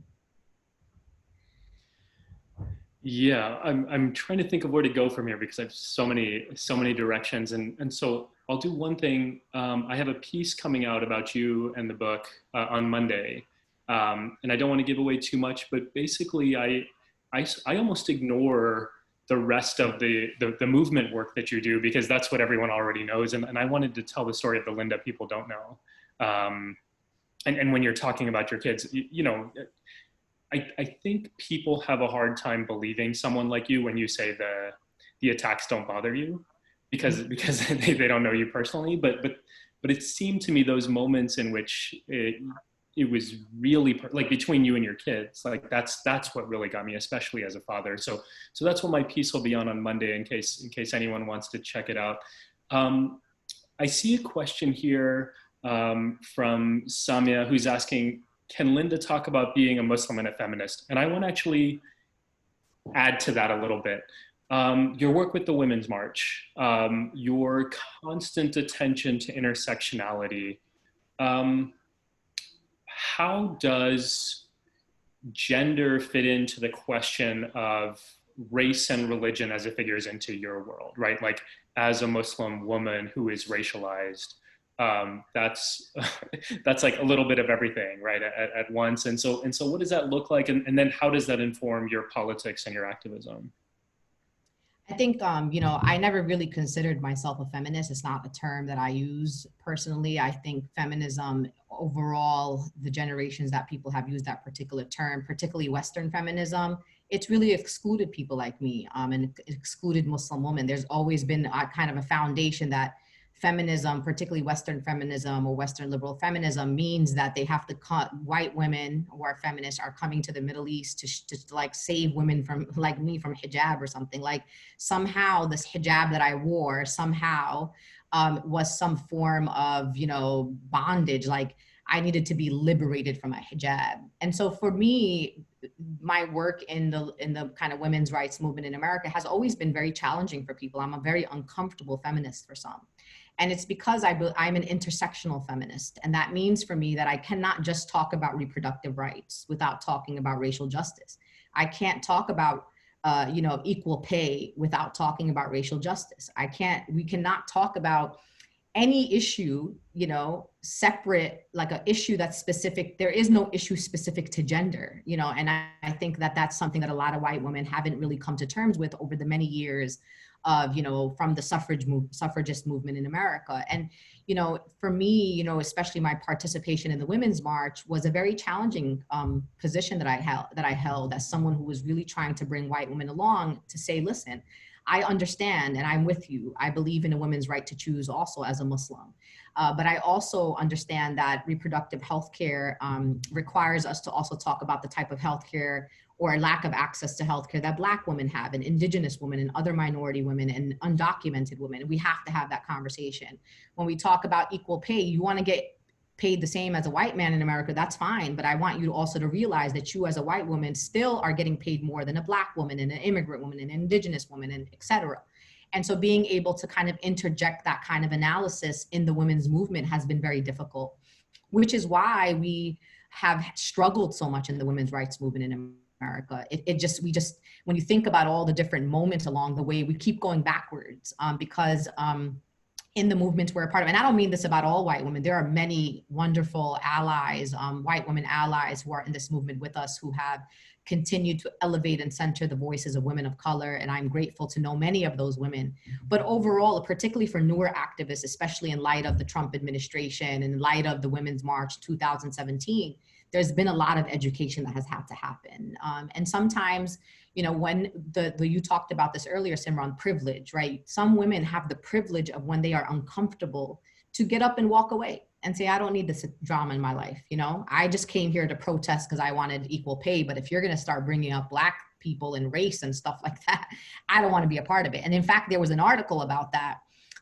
Yeah, I'm trying to think of where to go from here because I have so many directions. And so I'll do one thing. I have a piece coming out about you and the book on Monday. And I don't want to give away too much, but basically I almost ignore the rest of the movement work that you do because that's what everyone already knows. And I wanted to tell the story of the Linda people don't know. And when you're talking about your kids, you know, I think people have a hard time believing someone like you when you say the attacks don't bother you because they don't know you personally. But it seemed to me those moments in which it was really like between you and your kids, like that's what really got me, especially as a father. So that's what my piece will be on Monday in case anyone wants to check it out. I see a question here from Samia who's asking, can Linda talk about being a Muslim and a feminist? And I want to actually add to that a little bit. Your work with the Women's March, your constant attention to intersectionality. How does gender fit into the question of race and religion as it figures into your world, right? Like as a Muslim woman who is racialized, that's like a little bit of everything, right, at once. And so what does that look like? And then how does that inform your politics and your activism? I think, you know, I never really considered myself a feminist. It's not a term that I use personally. I think feminism overall, the generations that people have used that particular term, particularly Western feminism, it's really excluded people like me and excluded Muslim women. There's always been a kind of a foundation that feminism, particularly Western feminism or Western liberal feminism, means that they have to cut white women who are feminists are coming to the Middle East to like save women from like me from hijab or something. Like somehow this hijab that I wore somehow was some form of, you know, bondage. Like I needed to be liberated from my hijab. And so for me, my work in the kind of women's rights movement in America has always been very challenging for people. I'm a very uncomfortable feminist for some. And it's because I'm an intersectional feminist. And that means for me that I cannot just talk about reproductive rights without talking about racial justice. I can't talk about you know, equal pay without talking about racial justice. We cannot talk about any issue, you know, separate, like an issue that's specific. There is no issue specific to gender, you know, and I think that that's something that a lot of white women haven't really come to terms with over the many years of, you know, from the suffragist movement in America. And, you know, for me, you know, especially my participation in the Women's March was a very challenging position that I held as someone who was really trying to bring white women along to say, listen, I understand and I'm with you. I believe in a woman's right to choose also as a Muslim. But I also understand that reproductive health care requires us to also talk about the type of health care or lack of access to healthcare that Black women have and Indigenous women and other minority women and undocumented women. We have to have that conversation. When we talk about equal pay, you want to get paid the same as a white man in America, that's fine. But I want you also to realize that you as a white woman still are getting paid more than a Black woman and an immigrant woman and an Indigenous woman and et cetera. And so being able to kind of interject that kind of analysis in the women's movement has been very difficult, which is why we have struggled so much in the women's rights movement in America. When you think about all the different moments along the way, we keep going backwards because in the movements we're a part of, and I don't mean this about all white women, there are many wonderful allies, white women allies who are in this movement with us who have continued to elevate and center the voices of women of color. And I'm grateful to know many of those women. But overall, particularly for newer activists, especially in light of the Trump administration and in light of the Women's March 2017, there's been a lot of education that has had to happen. And sometimes, you know, when you talked about this earlier, Simran, privilege, right? Some women have the privilege of when they are uncomfortable to get up and walk away and say, I don't need this drama in my life. You know, I just came here to protest because I wanted equal pay. But if you're going to start bringing up Black people and race and stuff like that, I don't want to be a part of it. And in fact, there was an article about that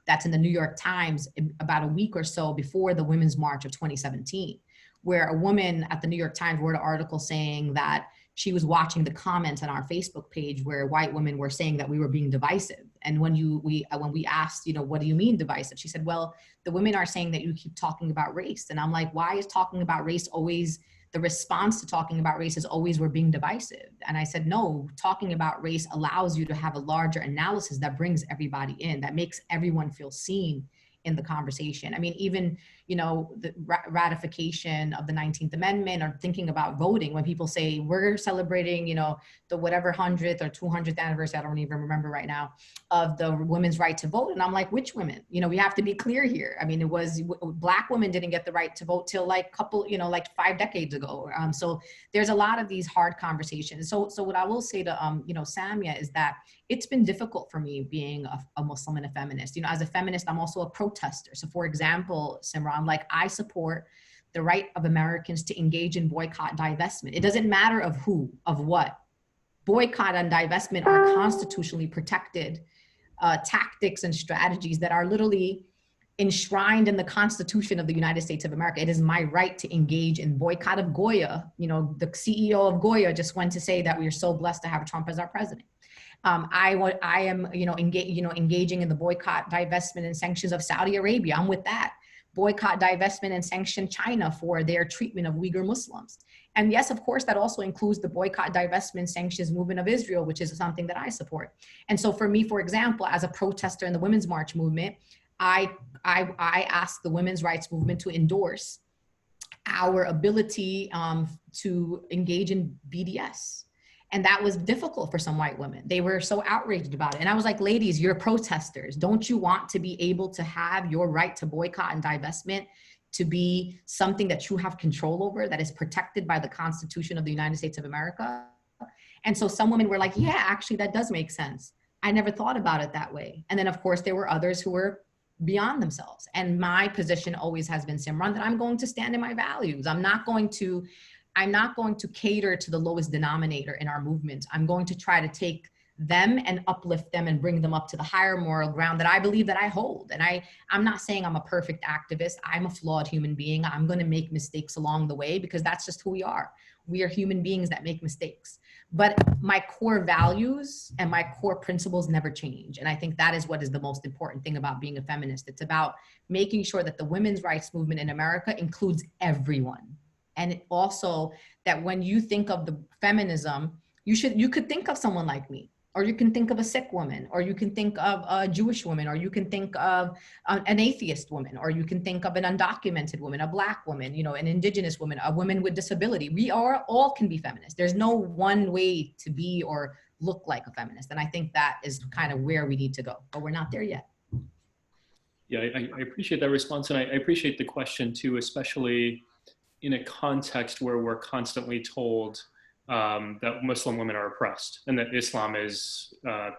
that's in the New York Times about a week or so before the Women's March of 2017, where a woman at the New York Times wrote an article saying that she was watching the comments on our Facebook page where white women were saying that we were being divisive. And when we asked, you know, what do you mean divisive? She said, well, the women are saying that you keep talking about race. And I'm like, why is talking about race always, the response to talking about race is always we're being divisive? And I said, no, talking about race allows you to have a larger analysis that brings everybody in, that makes everyone feel seen in the conversation. I mean, even, you know, the ratification of the 19th Amendment, or thinking about voting, when people say we're celebrating, you know, the whatever 100th or 200th anniversary, I don't even remember right now, of the women's right to vote. And I'm like, which women? You know, we have to be clear here. I mean, it was Black women didn't get the right to vote till like like 5 decades ago. So there's a lot of these hard conversations. So what I will say to, you know, Samia, is that it's been difficult for me being a Muslim and a feminist. You know, as a feminist, I'm also a protester. So for example, Simran, like, I support the right of Americans to engage in boycott, divestment. It doesn't matter of who, of what. Boycott and divestment are constitutionally protected tactics and strategies that are literally enshrined in the Constitution of the United States of America. It is my right to engage in boycott of Goya. You know, the CEO of Goya just went to say that we are so blessed to have Trump as our president. I am, engaging in the boycott, divestment, and sanctions of Saudi Arabia. I'm with that. Boycott, divestment, and sanction China for their treatment of Uyghur Muslims. And yes, of course, that also includes the boycott, divestment, sanctions movement of Israel, which is something that I support. And so for me, for example, as a protester in the Women's March movement, I asked the women's rights movement to endorse our ability to engage in BDS. And that was difficult for some white women. They were so outraged about it. And I was like, ladies, you're protesters. Don't you want to be able to have your right to boycott and divestment to be something that you have control over, that is protected by the Constitution of the United States of America? And so some women were like, yeah, actually, that does make sense. I never thought about it that way. And then, of course, there were others who were beyond themselves. And my position always has been, Simran, that I'm going to stand in my values. I'm not going to cater to the lowest denominator in our movement. I'm going to try to take them and uplift them and bring them up to the higher moral ground that I believe that I hold. And I'm not saying I'm a perfect activist. I'm a flawed human being. I'm going to make mistakes along the way, because that's just who we are. We are human beings that make mistakes. But my core values and my core principles never change. And I think that is what is the most important thing about being a feminist. It's about making sure that the women's rights movement in America includes everyone. And also that when you think of the feminism, you could think of someone like me, or you can think of a Sikh woman, or you can think of a Jewish woman, or you can think of an atheist woman, or you can think of an undocumented woman, a Black woman, you know, an indigenous woman, a woman with disability. We all can be feminists. There's no one way to be or look like a feminist. And I think that is kind of where we need to go, but we're not there yet. Yeah, I appreciate that response. And I appreciate the question too, especially in a context where we're constantly told that Muslim women are oppressed and that Islam is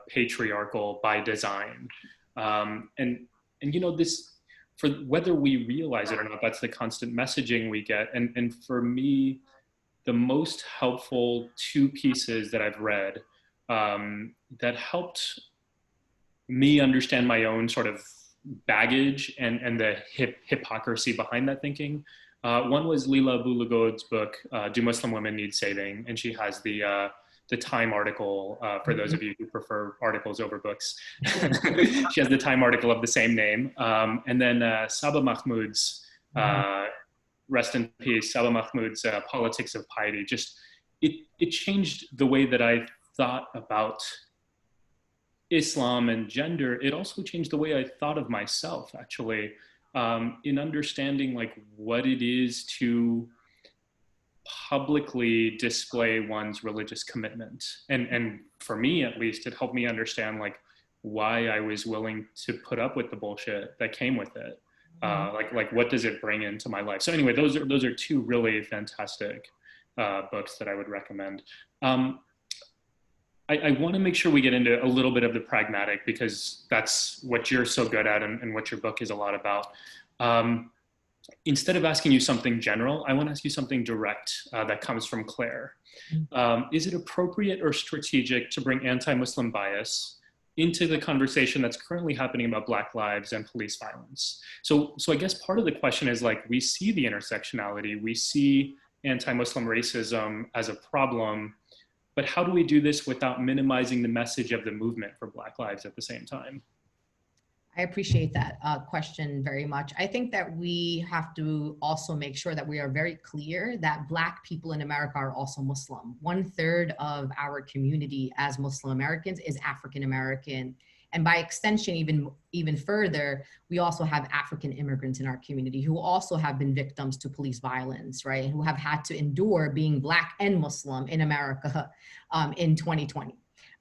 patriarchal by design. And you know, this, for whether we realize it or not, that's the constant messaging we get. And for me, the most helpful 2 pieces that I've read that helped me understand my own sort of baggage and the hypocrisy behind that thinking. One was Leila Boulagoud's book, Do Muslim Women Need Saving? And she has the Time article, for those of you who prefer articles over books. She has the Time article of the same name. And then Saba Mahmood's, rest in peace, Saba Mahmood's Politics of Piety. Just, it changed the way that I thought about Islam and gender. It also changed the way I thought of myself, actually. In understanding like what it is to publicly display one's religious commitment. And for me, at least, it helped me understand like why I was willing to put up with the bullshit that came with it. Like what does it bring into my life? So anyway, those are 2 really fantastic books that I would recommend. I want to make sure we get into a little bit of the pragmatic, because that's what you're so good at and what your book is a lot about. Instead of asking you something general, I want to ask you something direct that comes from Claire. Is it appropriate or strategic to bring anti-Muslim bias into the conversation that's currently happening about Black lives and police violence? So I guess part of the question is like, we see the intersectionality, we see anti-Muslim racism as a problem, but how do we do this without minimizing the message of the movement for Black lives at the same time? I appreciate that question very much. I think that we have to also make sure that we are very clear that Black people in America are also Muslim. 1/3 of our community as Muslim Americans is African American. And by extension, even further, we also have African immigrants in our community who also have been victims to police violence, right? And who have had to endure being Black and Muslim in America in 2020.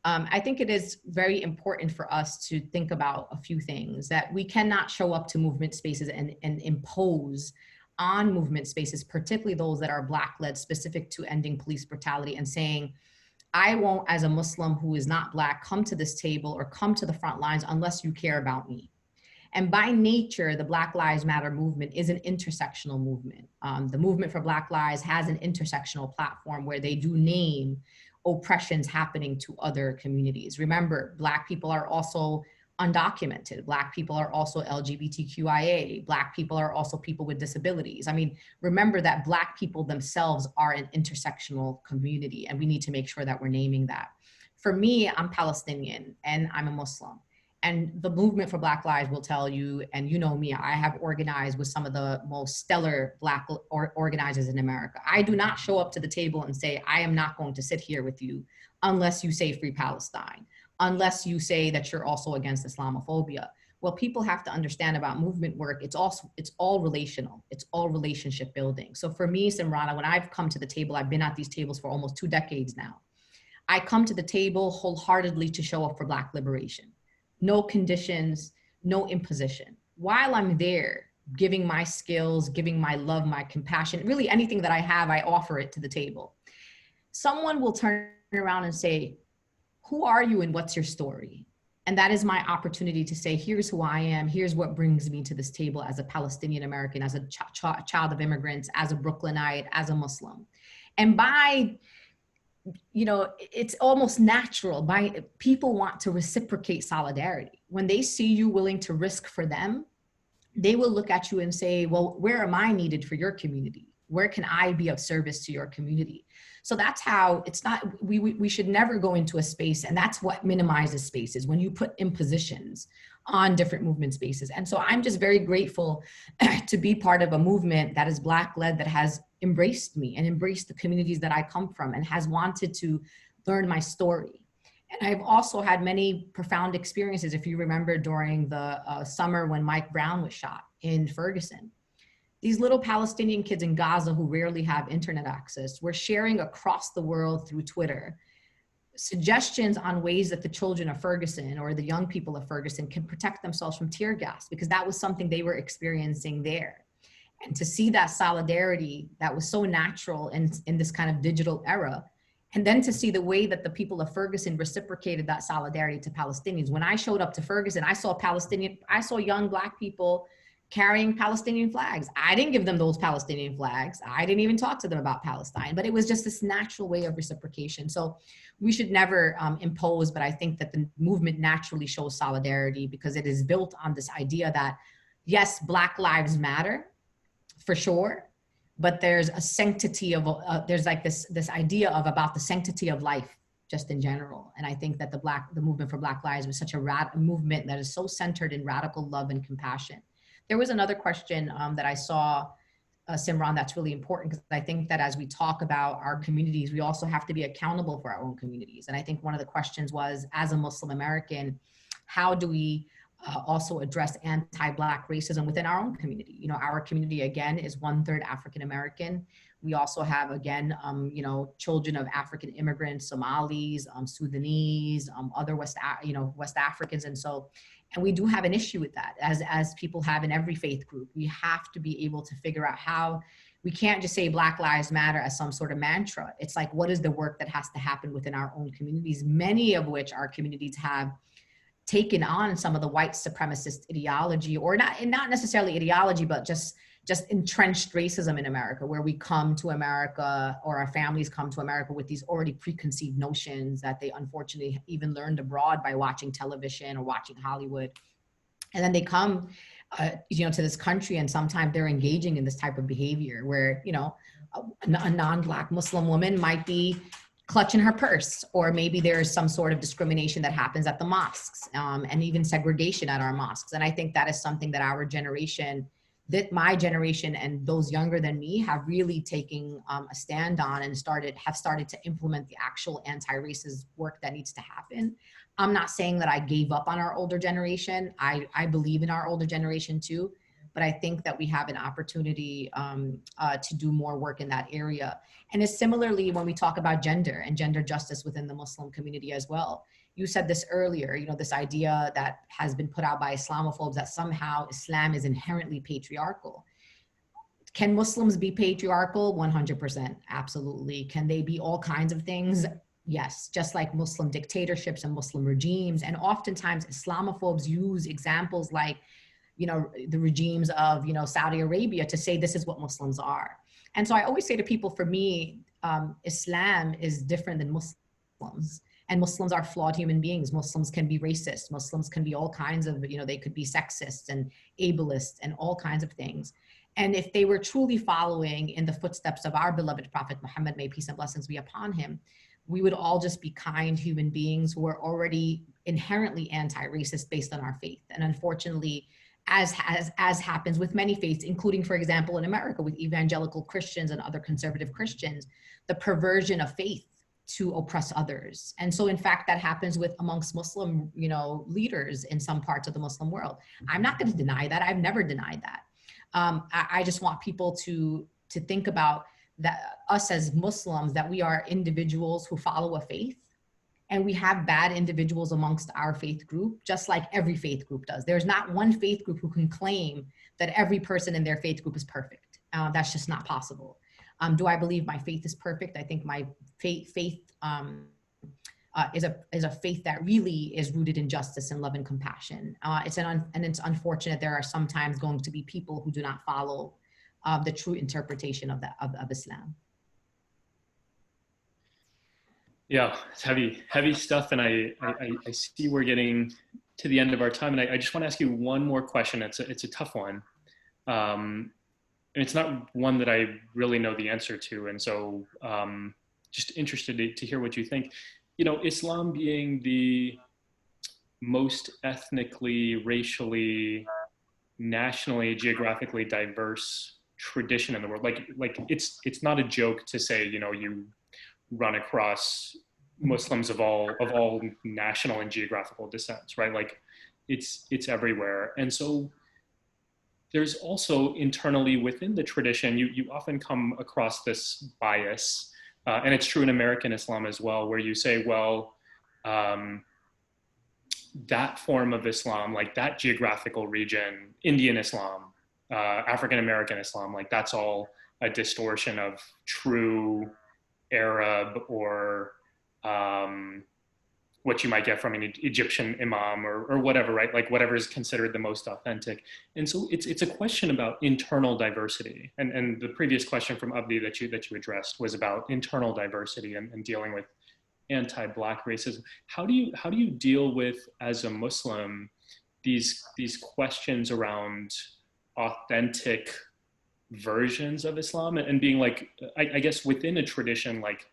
I think it is very important for us to think about a few things, that we cannot show up to movement spaces and impose on movement spaces, particularly those that are Black-led, specific to ending police brutality, and saying, I won't, as a Muslim who is not Black, come to this table or come to the front lines unless you care about me. And by nature, the Black Lives Matter movement is an intersectional movement. The movement for Black Lives has an intersectional platform where they do name oppressions happening to other communities. Remember, Black people are also undocumented. Black people are also LGBTQIA. Black people are also people with disabilities. I mean, remember that Black people themselves are an intersectional community, and we need to make sure that we're naming that. For me, I'm Palestinian and I'm a Muslim. And the movement for Black Lives will tell you, and you know me, I have organized with some of the most stellar Black organizers in America. I do not show up to the table and say, I am not going to sit here with you unless you say free Palestine, unless you say that you're also against Islamophobia. What people have to understand about movement work, it's all relational. It's all relationship building. So for me, Simrana, when I've come to the table, I've been at these tables for almost 2 decades now. I come to the table wholeheartedly to show up for Black liberation. No conditions, no imposition. While I'm there, giving my skills, giving my love, my compassion, really anything that I have, I offer it to the table. Someone will turn around and say, who are you and what's your story? And that is my opportunity to say, here's who I am, here's what brings me to this table as a Palestinian American, as a child of immigrants, as a Brooklynite, as a Muslim. And by, you know, it's almost natural. People want to reciprocate solidarity. When they see you willing to risk for them, they will look at you and say, well, where am I needed for your community? Where can I be of service to your community? So that's how it's not, we should never go into a space, and that's what minimizes spaces, when you put impositions on different movement spaces. And so I'm just very grateful to be part of a movement that is Black-led, that has embraced me and embraced the communities that I come from, and has wanted to learn my story. And I've also had many profound experiences. If you remember during the summer when Mike Brown was shot in Ferguson, these little Palestinian kids in Gaza who rarely have internet access were sharing across the world through Twitter suggestions on ways that the children of Ferguson or the young people of Ferguson can protect themselves from tear gas, because that was something they were experiencing there. And to see that solidarity that was so natural in this kind of digital era, and then to see the way that the people of Ferguson reciprocated that solidarity to Palestinians. When I showed up to Ferguson, I saw young Black people carrying Palestinian flags. I didn't give them those Palestinian flags. I didn't even talk to them about Palestine, but it was just this natural way of reciprocation. So we should never impose, but I think that the movement naturally shows solidarity, because it is built on this idea that, yes, Black lives matter, for sure, but there's a sanctity of, there's like this idea of about the sanctity of life just in general. And I think that the movement for Black Lives was such a movement that is so centered in radical love and compassion. There was another question that I saw, Simran, that's really important, because I think that as we talk about our communities, we also have to be accountable for our own communities. And I think one of the questions was, as a Muslim American, how do we also address anti-Black racism within our own community? You know, our community, again, is 1/3 African American. We also have, again, you know, children of African immigrants, Somalis, Sudanese, other West Africans. And we do have an issue with that, as people have in every faith group. We have to be able to figure out how, we can't just say Black Lives Matter as some sort of mantra. It's like, what is the work that has to happen within our own communities, many of which our communities have taken on some of the white supremacist ideology, or not necessarily ideology, but just entrenched racism in America, where we come to America, or our families come to America with these already preconceived notions that they unfortunately even learned abroad by watching television or watching Hollywood. And then they come, you know, to this country, and sometimes they're engaging in this type of behavior where, you know, a non-Black Muslim woman might be clutching her purse, or maybe there's some sort of discrimination that happens at the mosques, and even segregation at our mosques. And I think that is something that our generation, that my generation and those younger than me, have really taken a stand on, and have started to implement the actual anti-racist work that needs to happen. I'm not saying that I gave up on our older generation. I believe in our older generation too, but I think that we have an opportunity to do more work in that area. And it's similarly when we talk about gender and gender justice within the Muslim community as well. You said this earlier, you know, this idea that has been put out by Islamophobes that somehow Islam is inherently patriarchal. Can Muslims be patriarchal? 100%, absolutely. Can they be all kinds of things? Yes, just like Muslim dictatorships and Muslim regimes. And oftentimes Islamophobes use examples like, you know, the regimes of, you know, Saudi Arabia to say this is what Muslims are. And so I always say to people, for me, Islam is different than Muslims. And Muslims are flawed human beings. Muslims can be racist. Muslims can be all kinds of, you know, they could be sexist and ableist and all kinds of things. And if they were truly following in the footsteps of our beloved Prophet Muhammad, may peace and blessings be upon him, we would all just be kind human beings who are already inherently anti-racist based on our faith. And unfortunately, as happens with many faiths, including, for example, in America with evangelical Christians and other conservative Christians, the perversion of faith to oppress others. And so in fact, that happens with amongst Muslim, you know, leaders in some parts of the Muslim world. I'm not going to deny that. I've never denied that. I just want people to think about that us as Muslims, that we are individuals who follow a faith, and we have bad individuals amongst our faith group, just like every faith group does. There's not one faith group who can claim that every person in their faith group is perfect. That's just not possible. Do I believe my faith is perfect? I think my faith is a faith that really is rooted in justice and love and compassion. It's unfortunate there are sometimes going to be people who do not follow the true interpretation of Islam. Yeah, it's heavy stuff, and I see we're getting to the end of our time, and I just want to ask you one more question. It's a tough one, and it's not one that I really know the answer to, and so just interested to hear what you think. You know, Islam being the most ethnically, racially, nationally, geographically diverse tradition in the world. Like it's not a joke to say, you know, you run across Muslims of all national and geographical descents, right? Like it's everywhere. And so there's also internally within the tradition, you often come across this bias, and it's true in American Islam as well, where you say, well, that form of Islam, like that geographical region, Indian Islam, African American Islam, like that's all a distortion of true Arab or what you might get from an Egyptian imam or whatever, right? Like whatever is considered the most authentic. And so it's a question about internal diversity. And the previous question from Abdi that you addressed was about internal diversity and dealing with anti-Black racism. How do you deal with, as a Muslim, these questions around authentic versions of Islam and being like, I guess within a tradition, like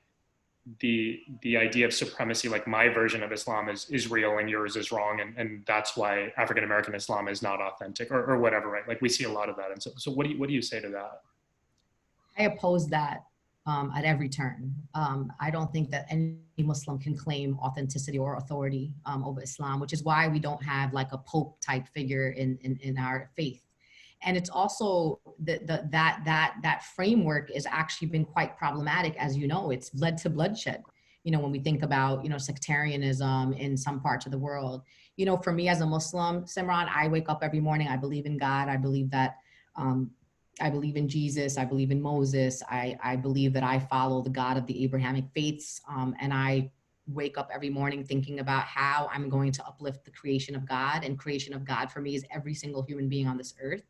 the idea of supremacy, like my version of Islam is real and yours is wrong, and that's why African American Islam is not authentic or whatever, right? Like we see a lot of that. And so what do you say to that? I oppose that at every turn. I don't think that any Muslim can claim authenticity or authority over Islam, which is why we don't have like a Pope type figure in our faith. And it's also that framework has actually been quite problematic. As you know, it's led to bloodshed. You know, when we think about, you know, sectarianism in some parts of the world, you know, for me as a Muslim, Simran, I wake up every morning. I believe in God. I believe that, I believe in Jesus. I believe in Moses. I believe that I follow the God of the Abrahamic faiths. And I wake up every morning thinking about how I'm going to uplift the creation of God. And creation of God for me is every single human being on this earth.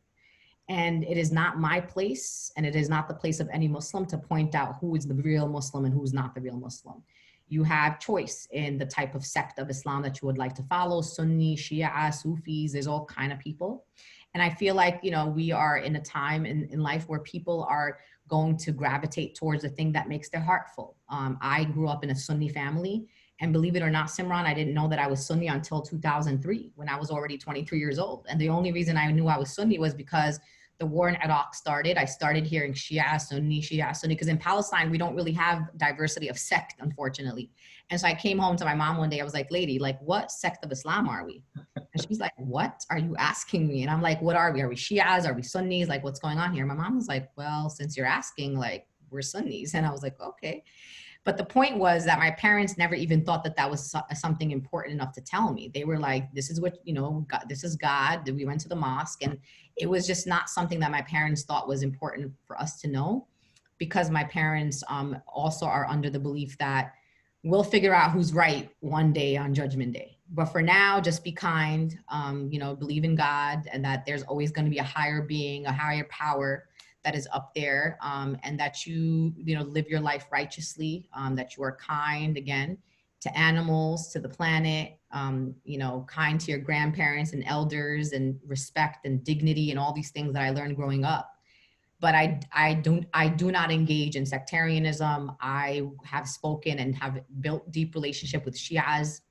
And it is not my place, and it is not the place of any Muslim to point out who is the real Muslim and who's not the real Muslim. You have choice in the type of sect of Islam that you would like to follow, Sunni, Shia, Sufis, there's all kind of people. And I feel like, you know, we are in a time in life where people are going to gravitate towards the thing that makes their heart full. I grew up in a Sunni family, and believe it or not, Simran, I didn't know that I was Sunni until 2003, when I was already 23 years old. And the only reason I knew I was Sunni was because the war in Iraq started, I started hearing Shia, Sunni, because in Palestine, we don't really have diversity of sect, unfortunately. And so I came home to my mom one day, I was like, lady, like what sect of Islam are we? And she's like, what are you asking me? And I'm like, what are we? Are we Shias? Are we Sunnis? Like, what's going on here? My mom was like, well, since you're asking, like, we're Sunnis. And I was like, okay. But the point was that my parents never even thought that that was something important enough to tell me. They were like, this is what, you know, God, this is God. We went to the mosque, and it was just not something that my parents thought was important for us to know, because my parents also are under the belief that we'll figure out who's right one day on Judgment Day. But for now, just be kind, you know, believe in God, and that there's always going to be a higher being, a higher power that is up there, and that you know, live your life righteously, that you are kind, again, to animals, to the planet, you know, kind to your grandparents and elders, and respect and dignity and all these things that I learned growing up. But I do not engage in sectarianism. I have spoken and have built deep relationship with Shias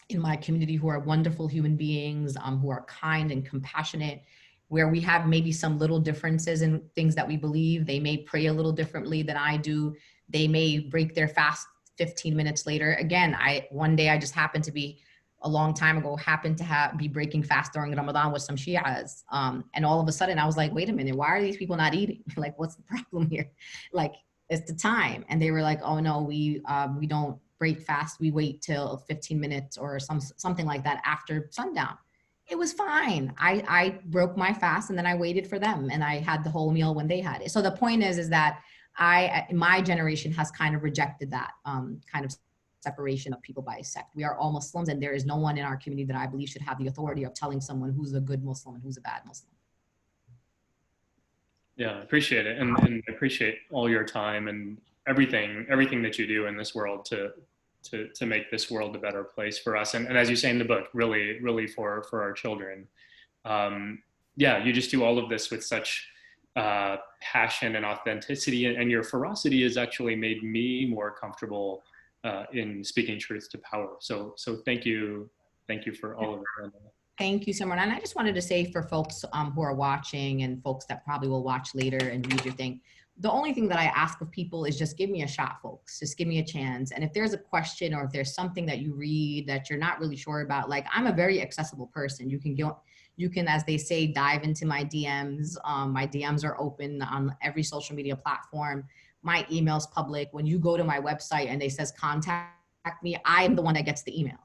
in my community, who are wonderful human beings, who are kind and compassionate, where we have maybe some little differences in things that we believe. They may pray a little differently than I do. They may break their fast 15 minutes later. Again, one day I just happened to be, a long time ago, happened to be breaking fast during Ramadan with some Shias. And all of a sudden I was like, wait a minute, why are these people not eating? Like, what's the problem here? Like, it's the time. And they were like, oh no, we don't break fast. We wait till 15 minutes or something like that after sundown. It was fine. I broke my fast, and then I waited for them, and I had the whole meal when they had it. So the point is that my generation has kind of rejected that kind of separation of people by sect. We are all Muslims, and there is no one in our community that I believe should have the authority of telling someone who's a good Muslim and who's a bad Muslim. Yeah, I appreciate it. And I appreciate all your time and everything that you do in this world to make this world a better place for us. And as you say in the book, really for our children. Yeah, you just do all of this with such passion and authenticity, and your ferocity has actually made me more comfortable in speaking truth to power. So thank you for all of it. Thank you, Simran. And I just wanted to say, for folks who are watching, and folks that probably will watch later and read your thing, the only thing that I ask of people is just give me a shot, folks. Just give me a chance. And if there's a question, or if there's something that you read that you're not really sure about, like, I'm a very accessible person. You can, as they say, dive into my DMs. My DMs are open on every social media platform. My email's public. When you go to my website and it says contact me, I am the one that gets the email.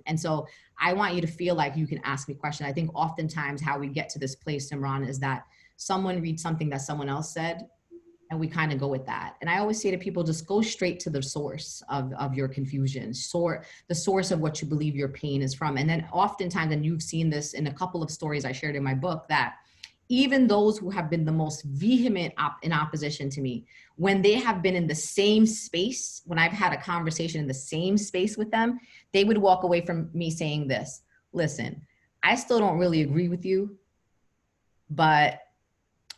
And so I want you to feel like you can ask me questions. I think oftentimes how we get to this place, Simran, is that someone reads something that someone else said, and we kind of go with that. And I always say to people, just go straight to the source of your confusion, the source of what you believe your pain is from. And then oftentimes, and you've seen this in a couple of stories I shared in my book, that even those who have been the most vehement in opposition to me, when they have been in the same space, when I've had a conversation in the same space with them, they would walk away from me saying this: listen, I still don't really agree with you, but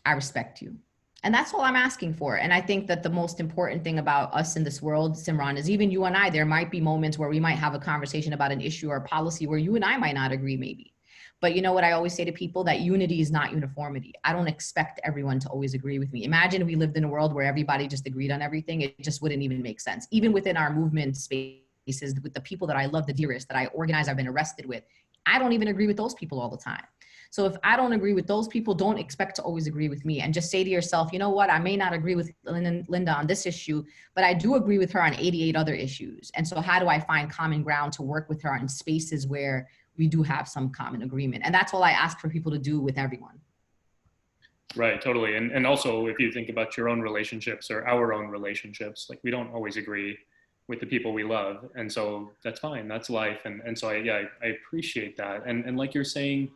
I respect you. And that's all I'm asking for. And I think that the most important thing about us in this world, Simran, is even you and I, there might be moments where we might have a conversation about an issue or a policy where you and I might not agree, maybe. But you know what I always say to people? That unity is not uniformity. I don't expect everyone to always agree with me. Imagine if we lived in a world where everybody just agreed on everything. It just wouldn't even make sense. Even within our movement spaces, with the people that I love the dearest, that I organize, I've been arrested with, I don't even agree with those people all the time. So if I don't agree with those people, don't expect to always agree with me. And just say to yourself, you know what? I may not agree with Linda on this issue, but I do agree with her on 88 other issues. And so how do I find common ground to work with her in spaces where we do have some common agreement? And that's all I ask for people to do with everyone. Right, totally. And also, if you think about your own relationships or our own relationships, like, we don't always agree with the people we love. And so that's fine. That's life. And so I appreciate that. And like you're saying,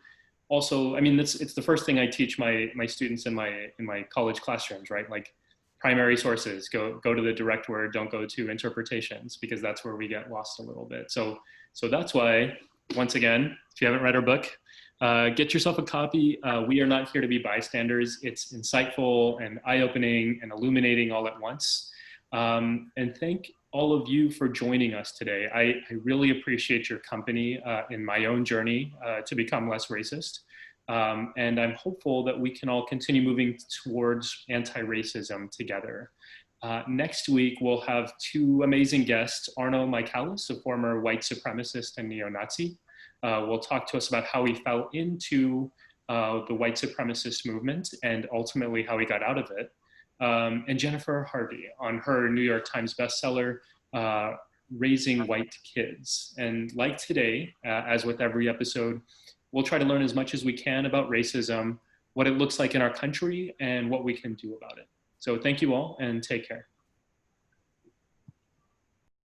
also, I mean, it's the first thing I teach my students in my college classrooms, right? Like, primary sources, go to the direct word, don't go to interpretations, because that's where we get lost a little bit. So that's why, once again, if you haven't read our book, get yourself a copy. We are not here to be bystanders. It's insightful and eye-opening and illuminating all at once. And thank all of you for joining us today. I really appreciate your company in my own journey to become less racist. And I'm hopeful that we can all continue moving towards anti-racism together. Next week, we'll have two amazing guests, Arno Michaelis, a former white supremacist and neo-Nazi. Will talk to us about how he fell into the white supremacist movement and ultimately how he got out of it. And Jennifer Harvey on her New York Times bestseller, Raising White Kids. And like today, as with every episode, we'll try to learn as much as we can about racism, what it looks like in our country, and what we can do about it. So thank you all and take care.